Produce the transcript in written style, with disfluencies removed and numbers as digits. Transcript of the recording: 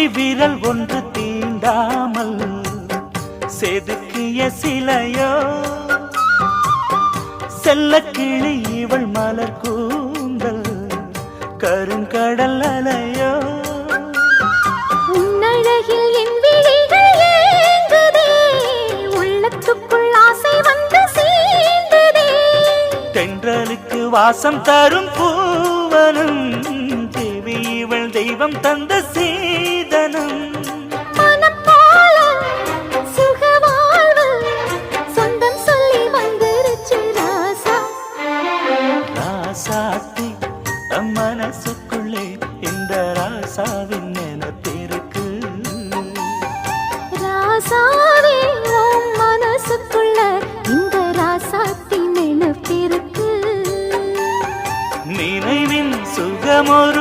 சுழி வீரல் ஒன்று தீண்டாமல் செதுக்கிய சிலையோ செல்ல கிளி இவள் மலர் கூந்தல் கருங்கடல் அலையோ உன்னழகில் என் விழிகள் ஏங்குதே உள்ளத்துக்குள் ஆசை வந்து சீண்டுதே தென்றலுக்கு வாசம் தரும் பூவனும் தேவி இவள் தெய்வம் தந்த சீதனம் மனப்போல சுகவாழ்வு சொந்தம் சொல்லி வந்துருச்சு ராசா ராசாத்தி நம் மனசுக்குள்ளே இந்த ராசாவின் நினைப்பிருக்கு ராசாவே உன் மனசுக்குள்ள இந்த ராசாத்தி நினைப்பிருக்கு நினைவின் சுகமொரு